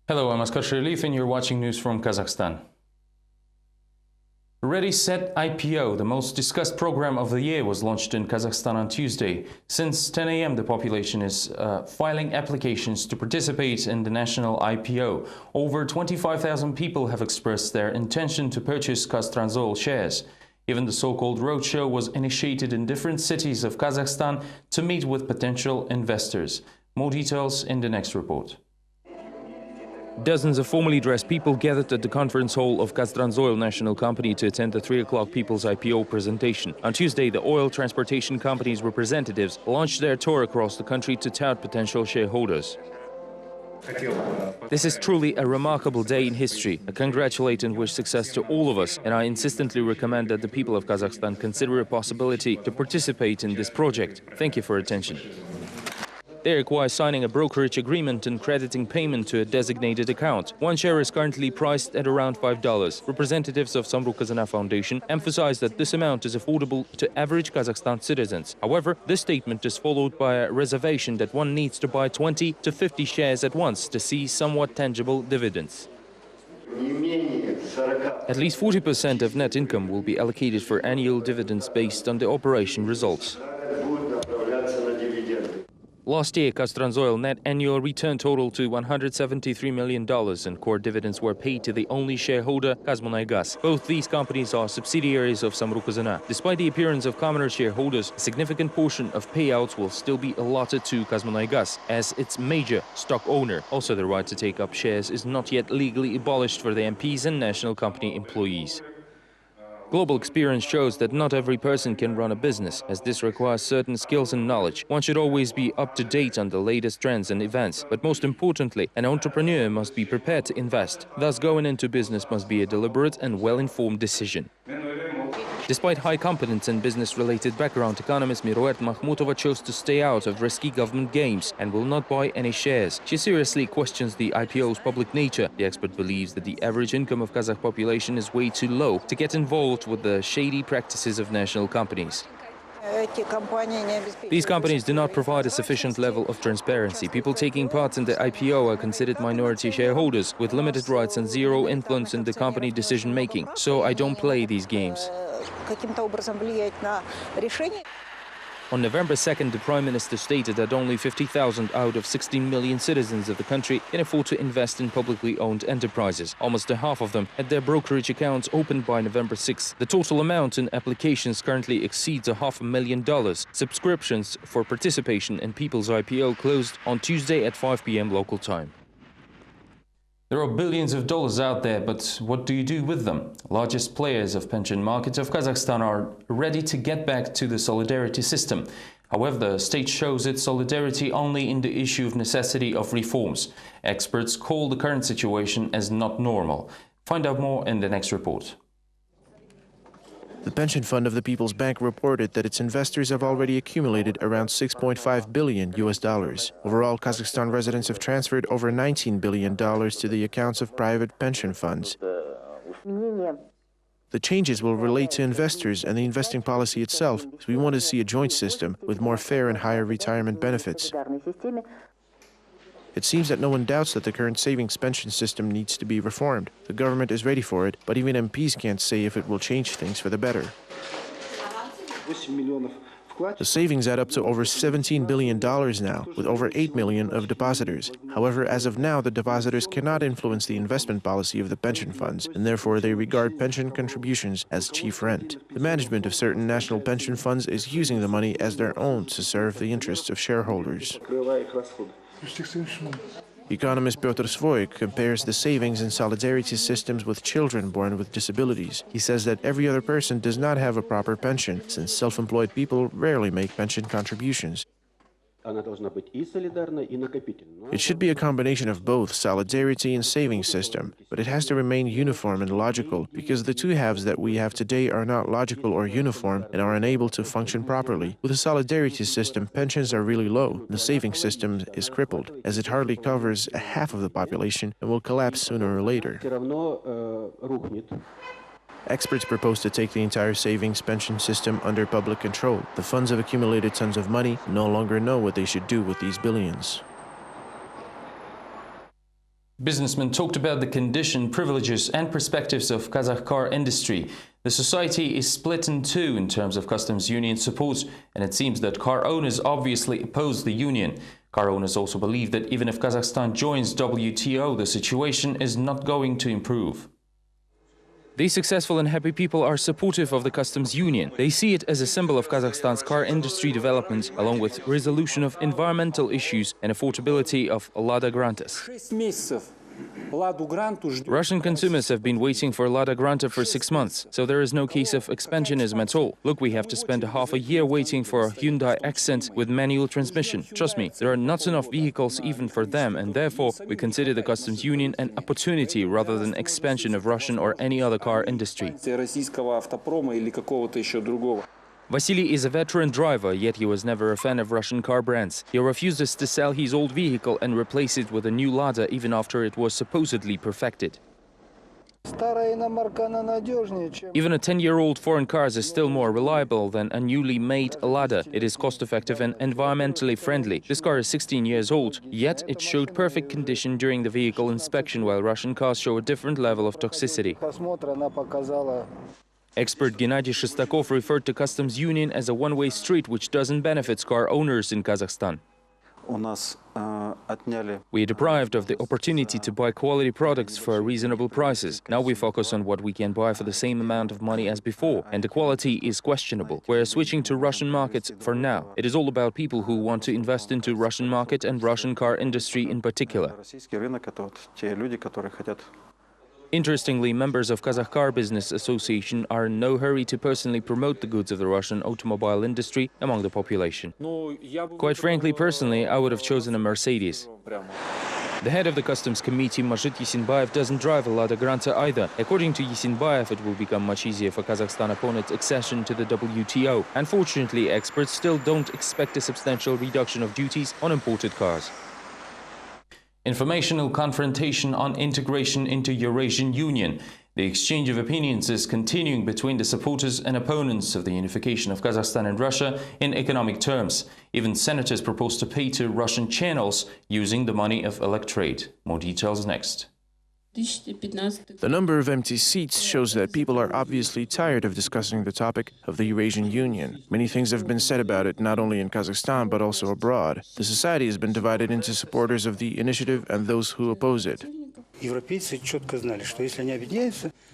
Hello, I'm Askar Sherlief and you're watching news from Kazakhstan. Ready, Set, IPO, the most discussed program of the year, was launched in Kazakhstan on Tuesday. Since 10 a.m., the population is filing applications to participate in the national IPO. Over 25,000 people have expressed their intention to purchase KplusTV shares. Even the so-called roadshow was initiated in different cities of Kazakhstan to meet with potential investors. More details in the next report. Dozens of formally dressed people gathered at the conference hall of KplusTV National Company to attend the 3 o'clock People's IPO presentation. On Tuesday, the oil transportation company's representatives launched their tour across the country to tout potential shareholders. This is truly a remarkable day in history. I congratulate and wish success to all of us, and I insistently recommend that the people of Kazakhstan consider a possibility to participate in this project. Thank you for attention. They require signing a brokerage agreement and crediting payment to a designated account. One share is currently priced at around $5. Representatives of Samruk-Kazyna Foundation emphasize that this amount is affordable to average Kazakhstan citizens. However, this statement is followed by a reservation that one needs to buy 20 to 50 shares at once to see somewhat tangible dividends. At least 40% of net income will be allocated for annual dividends based on the operation results. Last year, KplusTV net annual return totaled to $173 million, and core dividends were paid to the only shareholder, Kazmunaygas. Both these companies are subsidiaries of Samruk-Kazyna. Despite the appearance of commoner shareholders, a significant portion of payouts will still be allotted to Kazmunaygas as its major stock owner. Also, the right to take up shares is not yet legally abolished for the MPs and national company employees. Global experience shows that not every person can run a business, as this requires certain skills and knowledge. One should always be up to date on the latest trends and events, but most importantly, an entrepreneur must be prepared to invest. Thus, going into business must be a deliberate and well-informed decision. Despite high competence and business-related background, economist Miruet Mahmutova chose to stay out of risky government games and will not buy any shares. She seriously questions the IPO's public nature. The expert believes that the average income of Kazakh population is way too low to get involved with the shady practices of national companies. These companies do not provide a sufficient level of transparency. People taking part in the IPO are considered minority shareholders with limited rights and zero influence in the company decision-making. So I don't play these games. On November 2nd, the Prime Minister stated that only 50,000 out of 16 million citizens of the country can afford to invest in publicly owned enterprises. Almost a half of them had their brokerage accounts opened by November 6th. The total amount in applications currently exceeds $500,000. Subscriptions for participation in People's IPO closed on Tuesday at 5 p.m. local time. There are billions of dollars out there, but what do you do with them? Largest players of pension markets of Kazakhstan are ready to get back to the solidarity system. However, the state shows its solidarity only in the issue of necessity of reforms. Experts call the current situation as not normal. Find out more in the next report. The pension fund of the People's Bank reported that its investors have already accumulated around $6.5 billion. Overall, Kazakhstan residents have transferred over $19 billion to the accounts of private pension funds. The changes will relate to investors and the investing policy itself, so we want to see a joint system with more fair and higher retirement benefits. It seems that no one doubts that the current savings pension system needs to be reformed. The government is ready for it, but even MPs can't say if it will change things for the better. The savings add up to over $17 billion now, with over 8 million of depositors. However, as of now, the depositors cannot influence the investment policy of the pension funds, and therefore they regard pension contributions as chief rent. The management of certain national pension funds is using the money as their own to serve the interests of shareholders. Economist Piotr Svoik compares the savings and solidarity systems with children born with disabilities. He says that every other person does not have a proper pension, since self-employed people rarely make pension contributions. It should be a combination of both solidarity and savings system, but it has to remain uniform and logical, because the two halves that we have today are not logical or uniform and are unable to function properly. With a solidarity system, pensions are really low. The savings system is crippled, as it hardly covers a half of the population and will collapse sooner or later. Experts propose to take the entire savings pension system under public control. The funds have accumulated tons of money and no longer know what they should do with these billions. Businessmen talked about the condition, privileges and perspectives of Kazakh car industry. The society is split in two in terms of customs union support, and it seems that car owners obviously oppose the union. Car owners also believe that even if Kazakhstan joins WTO, the situation is not going to improve. These successful and happy people are supportive of the customs union. They see it as a symbol of Kazakhstan's car industry development, along with resolution of environmental issues and affordability of Lada Grantas. Russian consumers have been waiting for Lada Granta for 6 months, so there is no case of expansionism at all. Look, we have to spend half a year waiting for a Hyundai Accent with manual transmission. Trust me, there are not enough vehicles even for them, and therefore we consider the customs union an opportunity rather than expansion of Russian or any other car industry. Vasily is a veteran driver, yet he was never a fan of Russian car brands. He refuses to sell his old vehicle and replace it with a new Lada even after it was supposedly perfected. Even a 10-year-old foreign car is still more reliable than a newly made Lada. It is cost-effective and environmentally friendly. This car is 16 years old, yet it showed perfect condition during the vehicle inspection, while Russian cars show a different level of toxicity. Expert Gennady Shestakov referred to customs union as a one-way street which doesn't benefit car owners in Kazakhstan. We are deprived of the opportunity to buy quality products for reasonable prices. Now we focus on what we can buy for the same amount of money as before, and the quality is questionable. We are switching to Russian markets for now. It is all about people who want to invest into Russian market and Russian car industry in particular. Interestingly, members of Kazakh Car Business Association are in no hurry to personally promote the goods of the Russian automobile industry among the population. Quite frankly, personally, I would have chosen a Mercedes. The head of the Customs Committee, Majid Yesinbayev, doesn't drive a Lada Granta either. According to Yesinbayev, it will become much easier for Kazakhstan upon its accession to the WTO. Unfortunately, experts still don't expect a substantial reduction of duties on imported cars. Informational confrontation on integration into Eurasian Union. The exchange of opinions is continuing between the supporters and opponents of the unification of Kazakhstan and Russia in economic terms. Even senators propose to pay to Russian channels using the money of electorate. More details next. The number of empty seats shows that people are obviously tired of discussing the topic of the Eurasian Union. Many things have been said about it, not only in Kazakhstan, but also abroad. The society has been divided into supporters of the initiative and those who oppose it. The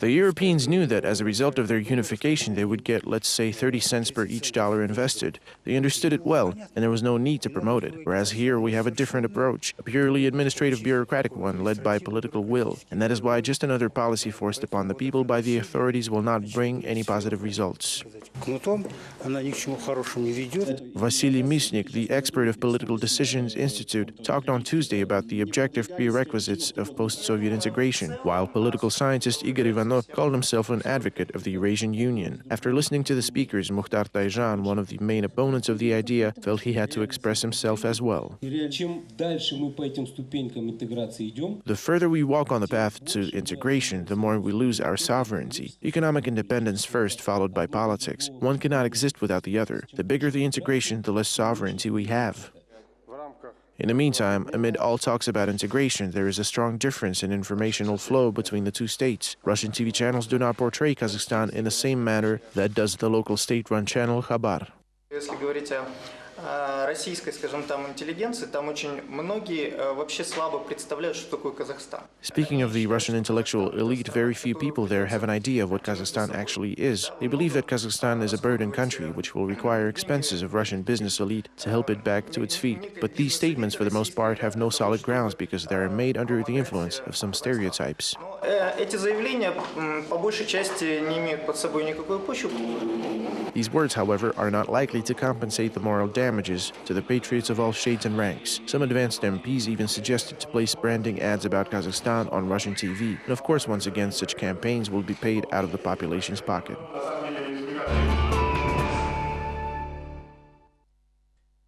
Europeans knew that as a result of their unification, they would get, let's say, 30 cents per each dollar invested. They understood it well, and there was no need to promote it. Whereas here we have a different approach, a purely administrative bureaucratic one led by political will. And that is why just another policy forced upon the people by the authorities will not bring any positive results. Vasily Misnik, the expert of Political Decisions Institute, talked on Tuesday about the objective prerequisites of post-Soviet integration, while political scientist Igor Ivanov called himself an advocate of the Eurasian Union. After listening to the speakers, Mukhtar Tayjan, one of the main opponents of the idea, felt he had to express himself as well. The further we walk on the path to integration, the more we lose our sovereignty. Economic independence first, followed by politics. One cannot exist without the other. The bigger the integration, the less sovereignty we have. In the meantime, amid all talks about integration, there is a strong difference in informational flow between the two states. Russian TV channels do not portray Kazakhstan in the same manner that does the local state-run channel Khabar. Speaking of the Russian intellectual elite, very few people there have an idea of what Kazakhstan actually is. They believe that Kazakhstan is a burden country which will require expenses of Russian business elite to help it back to its feet. But these statements, for the most part, have no solid grounds because they are made under the influence of some stereotypes. These words, however, are not likely to compensate the moral damages to the patriots of all shades and ranks. Some advanced MPs even suggested to place branding ads about Kazakhstan on Russian TV. And of course, once again, such campaigns will be paid out of the population's pocket.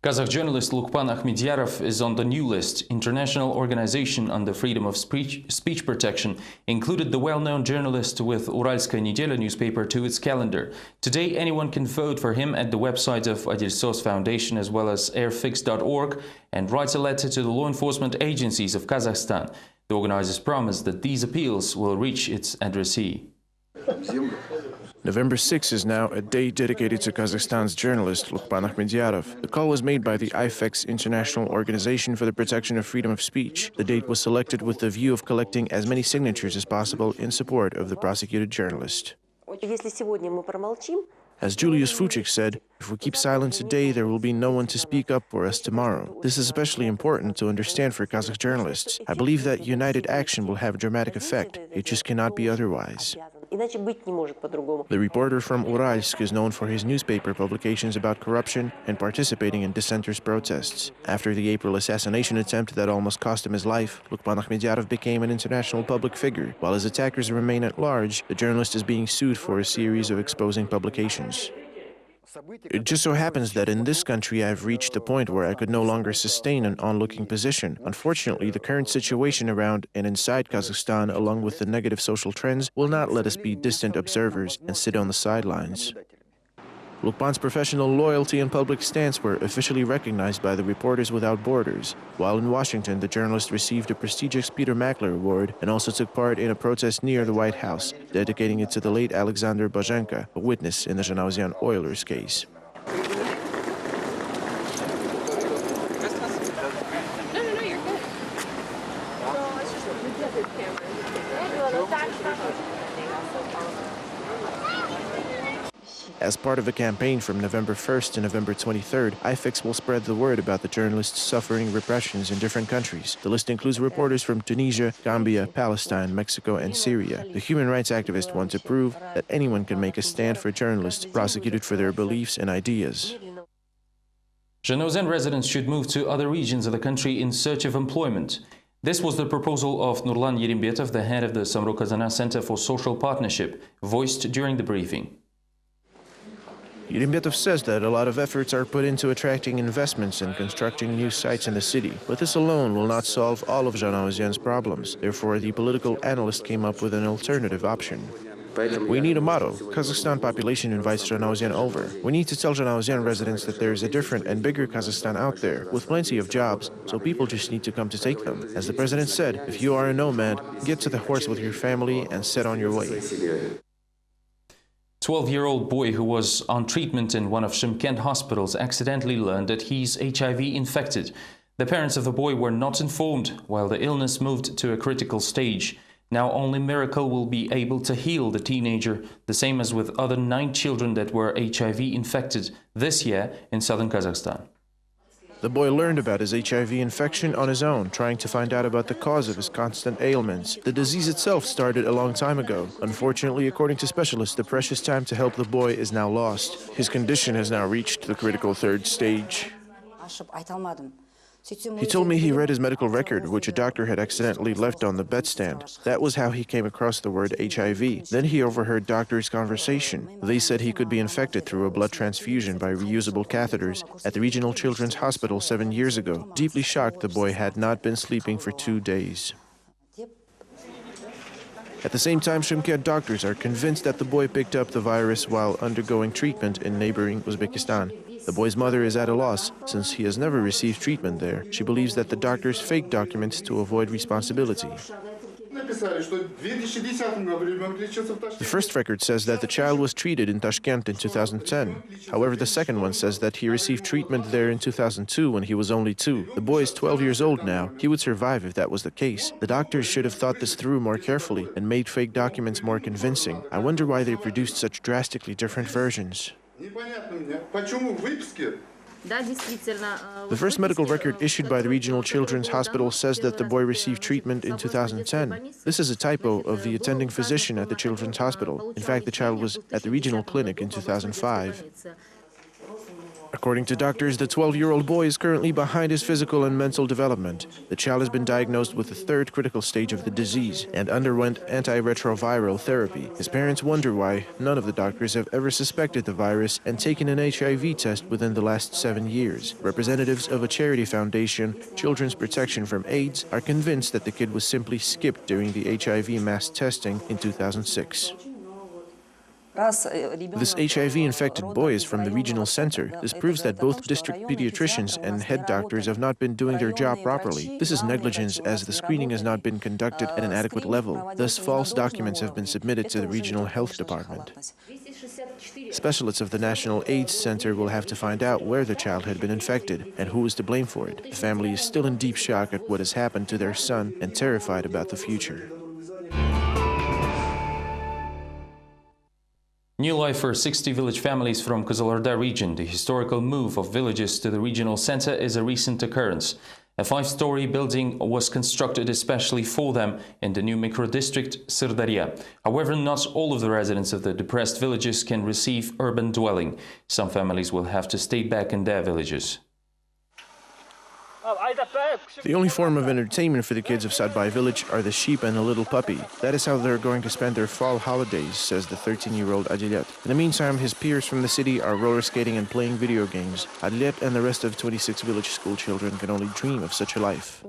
Kazakh journalist Lukpan Akhmedyarov is on the new list. International Organization on the Freedom of Speech Protection included the well-known journalist with Uralskaya Nedelya newspaper to its calendar. Today, anyone can vote for him at the website of Adelsos Foundation as well as airfix.org and write a letter to the law enforcement agencies of Kazakhstan. The organizers promise that these appeals will reach its addressee. November 6 is now a day dedicated to Kazakhstan's journalist Lukpan Akhmedyarov. The call was made by the IFEX International Organization for the Protection of Freedom of Speech. The date was selected with the view of collecting as many signatures as possible in support of the prosecuted journalist. As Julius Fuchik said, if we keep silent today, there will be no one to speak up for us tomorrow. This is especially important to understand for Kazakh journalists. I believe that united action will have a dramatic effect. It just cannot be otherwise. The reporter from Uralsk is known for his newspaper publications about corruption and participating in dissenters' protests. After the April assassination attempt that almost cost him his life, Lukpan Akhmedyarov became an international public figure. While his attackers remain at large, the journalist is being sued for a series of exposing publications. It just so happens that in this country I've reached a point where I could no longer sustain an onlooking position. Unfortunately, the current situation around and inside Kazakhstan, along with the negative social trends, will not let us be distant observers and sit on the sidelines. Lukpan's professional loyalty and public stance were officially recognized by the Reporters Without Borders. While in Washington, the journalist received a prestigious Peter Mackler Award and also took part in a protest near the White House, dedicating it to the late Alexander Bozhenko, a witness in the Zhanaozian Oilers case. As part of a campaign from November 1st to November 23rd, IFEX will spread the word about the journalists suffering repressions in different countries. The list includes reporters from Tunisia, Gambia, Palestine, Mexico, and Syria. The human rights activists want to prove that anyone can make a stand for journalists prosecuted for their beliefs and ideas. Zhanaozian residents should move to other regions of the country in search of employment. This was the proposal of Nurlan Yerimbetov, the head of the Samruk-Kazana Center for Social Partnership, voiced during the briefing. Yerimbetov says that a lot of efforts are put into attracting investments and constructing new sites in the city, but this alone will not solve all of Zhanaozian's problems. Therefore, the political analyst came up with an alternative option. We need a motto. Kazakhstan population invites Zhanaozian over. We need to tell Zhanaozian residents that there is a different and bigger Kazakhstan out there, with plenty of jobs, so people just need to come to take them. As the president said, if you are a nomad, get to the horse with your family and set on your way. 12-year-old boy who was on treatment in one of Shymkent hospitals accidentally learned that he's HIV infected. The parents of the boy were not informed while the illness moved to a critical stage. Now only miracle will be able to heal the teenager, the same as with other 9 children that were HIV infected this year in southern Kazakhstan. The boy learned about his HIV infection on his own, trying to find out about the cause of his constant ailments. The disease itself started a long time ago. Unfortunately, according to specialists, the precious time to help the boy is now lost. His condition has now reached the critical 3rd stage. He told me he read his medical record, which a doctor had accidentally left on the bedstand. That was how he came across the word HIV. Then he overheard doctors' conversation. They said he could be infected through a blood transfusion by reusable catheters at the Regional Children's Hospital 7 years ago. Deeply shocked, the boy had not been sleeping for 2 days. At the same time, Shymkent doctors are convinced that the boy picked up the virus while undergoing treatment in neighboring Uzbekistan. The boy's mother is at a loss, since he has never received treatment there. She believes that the doctors faked documents to avoid responsibility. The first record says that the child was treated in Tashkent in 2010. However, the second one says that he received treatment there in 2002 when he was only 2. The boy is 12 years old now. He would survive if that was the case. The doctors should have thought this through more carefully and made fake documents more convincing. I wonder why they produced such drastically different versions. The first medical record issued by the Regional Children's Hospital says that the boy received treatment in 2010. This is a typo of the attending physician at the Children's Hospital. In fact, the child was at the regional clinic in 2005. According to doctors, the 12-year-old boy is currently behind his physical and mental development. The child has been diagnosed with the 3rd critical stage of the disease and underwent antiretroviral therapy. His parents wonder why none of the doctors have ever suspected the virus and taken an HIV test within the last 7 years. Representatives of a charity foundation, Children's Protection from AIDS, are convinced that the kid was simply skipped during the HIV mass testing in 2006. This HIV-infected boy is from the regional center. This proves that both district pediatricians and head doctors have not been doing their job properly. This is negligence, as the screening has not been conducted at an adequate level. Thus, false documents have been submitted to the regional health department. Specialists of the National AIDS Center will have to find out where the child had been infected and who is to blame for it. The family is still in deep shock at what has happened to their son and terrified about the future. New life for 60 village families from Kızılırda region. The historical move of villages to the regional center is a recent occurrence. A 5-story building was constructed especially for them in the new micro-district Sırdarya. However, not all of the residents of the depressed villages can receive urban dwelling. Some families will have to stay back in their villages. The only form of entertainment for the kids of Sadbay village are the sheep and the little puppy. That is how they're going to spend their fall holidays, says the 13-year-old Adilet. In the meantime, his peers from the city are roller skating and playing video games. Adilet and the rest of 26 village school children can only dream of such a life.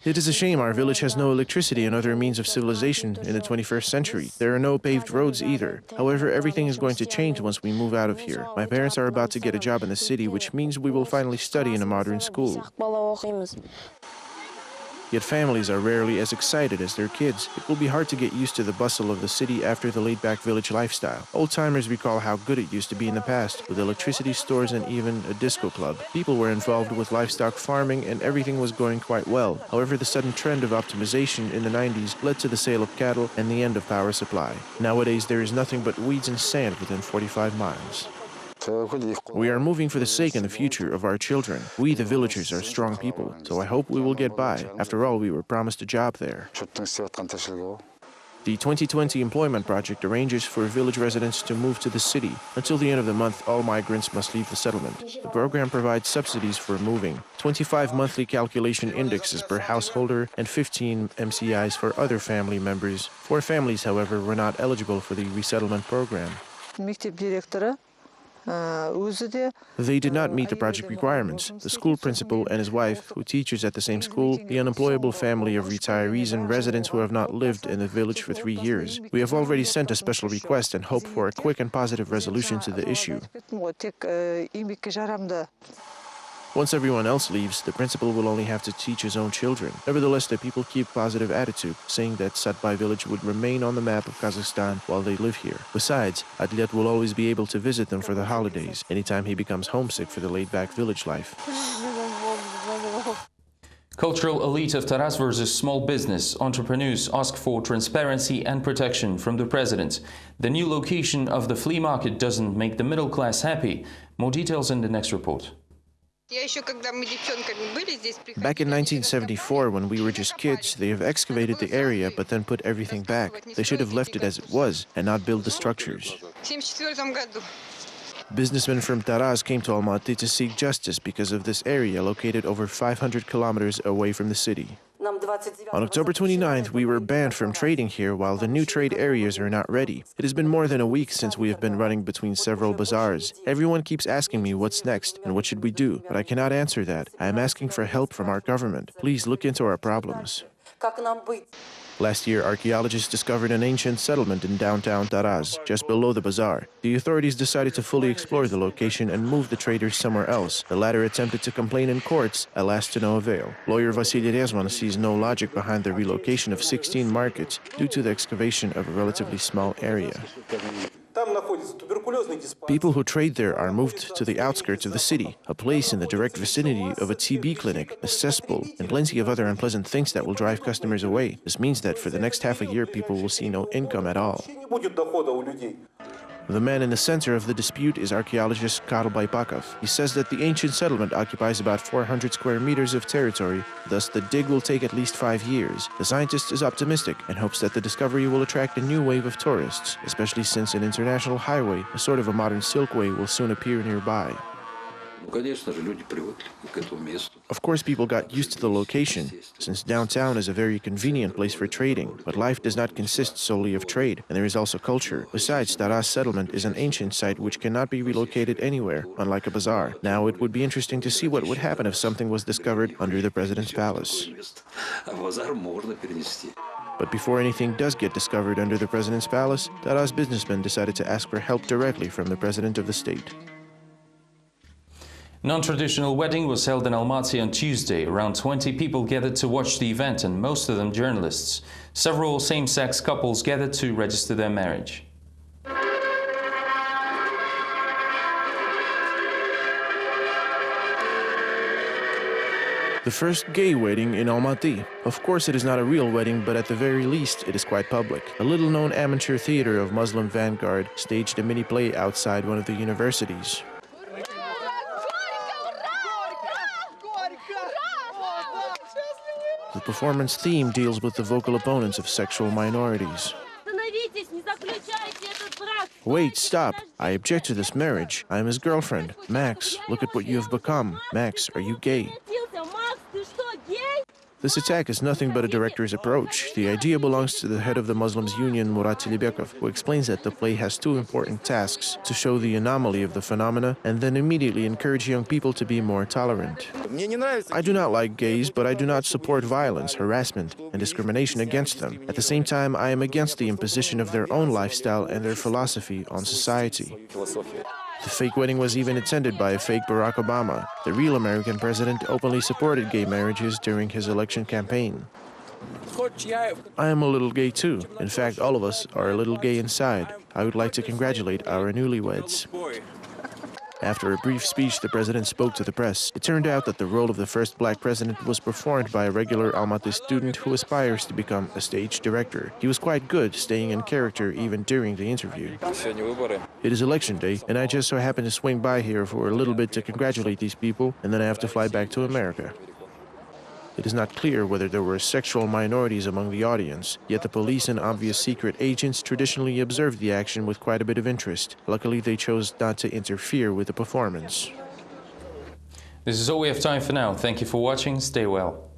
It is a shame our village has no electricity and other means of civilization in the 21st century. There are no paved roads either. However, everything is going to change once we move out of here. My parents are about to get a job in the city, which means we will finally study in a modern school. Yet families are rarely as excited as their kids. It will be hard to get used to the bustle of the city after the laid-back village lifestyle. Old-timers recall how good it used to be in the past, with electricity stores and even a disco club. People were involved with livestock farming and everything was going quite well. However, the sudden trend of optimization in the 90s led to the sale of cattle and the end of power supply. Nowadays, there is nothing but weeds and sand within 45 miles. We are moving for the sake and the future of our children. We, the villagers, are strong people, so I hope we will get by. After all, we were promised a job there. The 2020 employment project arranges for village residents to move to the city. Until the end of the month, all migrants must leave the settlement. The program provides subsidies for moving, 25 monthly calculation indexes per householder, and 15 MCIs for other family members. 4 families, however, were not eligible for the resettlement program. They did not meet the project requirements. The school principal and his wife, who teaches at the same school, the unemployable family of retirees and residents who have not lived in the village for 3 years. We have already sent a special request and hope for a quick and positive resolution to the issue. Once everyone else leaves, the principal will only have to teach his own children. Nevertheless, the people keep positive attitude, saying that Sadbay village would remain on the map of Kazakhstan while they live here. Besides, Adilet will always be able to visit them for the holidays, anytime he becomes homesick for the laid-back village life. Cultural elite of Taraz versus small business. Entrepreneurs ask for transparency and protection from the president. The new location of the flea market doesn't make the middle class happy. More details in the next report. Back in 1974, when we were just kids, they have excavated the area but then put everything back. They should have left it as it was and not build the structures. Businessmen from Taraz came to Almaty to seek justice because of this area located over 500 kilometers away from the city. On October 29th, we were banned from trading here while the new trade areas are not ready. It has been more than a week since we have been running between several bazaars. Everyone keeps asking me what's next and what should we do, but I cannot answer that. I am asking for help from our government. Please look into our problems. Last year, archaeologists discovered an ancient settlement in downtown Taraz, just below the bazaar. The authorities decided to fully explore the location and move the traders somewhere else. The latter attempted to complain in courts, alas to no avail. Lawyer Vasily Rezvan sees no logic behind the relocation of 16 markets due to the excavation of a relatively small area. People who trade there are moved to the outskirts of the city, a place in the direct vicinity of a TB clinic, a cesspool, and plenty of other unpleasant things that will drive customers away. This means that for the next half a year, people will see no income at all. The man in the center of the dispute is archaeologist Karl Baypakov. He says that the ancient settlement occupies about 400 square meters of territory, thus the dig will take at least 5 years. The scientist is optimistic and hopes that the discovery will attract a new wave of tourists, especially since an international highway, a sort of a modern silkway, will soon appear nearby. Of course, people got used to the location, since downtown is a very convenient place for trading. But life does not consist solely of trade, and there is also culture. Besides, Taras settlement is an ancient site which cannot be relocated anywhere, unlike a bazaar. Now, it would be interesting to see what would happen if something was discovered under the president's palace. But before anything does get discovered under the president's palace, Taras businessmen decided to ask for help directly from the president of the state. Non-traditional wedding was held in Almaty on Tuesday. Around 20 people gathered to watch the event, and most of them journalists. Several same-sex couples gathered to register their marriage. The first gay wedding in Almaty. Of course, it is not a real wedding, but at the very least, it is quite public. A little-known amateur theater of Muslim vanguard staged a mini-play outside one of the universities. The performance theme deals with the vocal opponents of sexual minorities. Wait, stop. I object to this marriage. I am his girlfriend. Max, look at what you have become. Max, are you gay? This attack is nothing but a director's approach. The idea belongs to the head of the Muslims Union, Murat Tilibekov, who explains that the play has two important tasks: to show the anomaly of the phenomena and then immediately encourage young people to be more tolerant. I do not like gays, but I do not support violence, harassment, and discrimination against them. At the same time, I am against the imposition of their own lifestyle and their philosophy on society. The fake wedding was even attended by a fake Barack Obama. The real American president openly supported gay marriages during his election campaign. I am a little gay too. In fact, all of us are a little gay inside. I would like to congratulate our newlyweds. After a brief speech, the president spoke to the press. It turned out that the role of the first black president was performed by a regular Almaty student who aspires to become a stage director. He was quite good, staying in character even during the interview. It is election day, and I just so happen to swing by here for a little bit to congratulate these people, and then I have to fly back to America. It is not clear whether there were sexual minorities among the audience, yet the police and obvious secret agents traditionally observed the action with quite a bit of interest. Luckily, they chose not to interfere with the performance. This is all we have time for now. Thank you for watching. Stay well.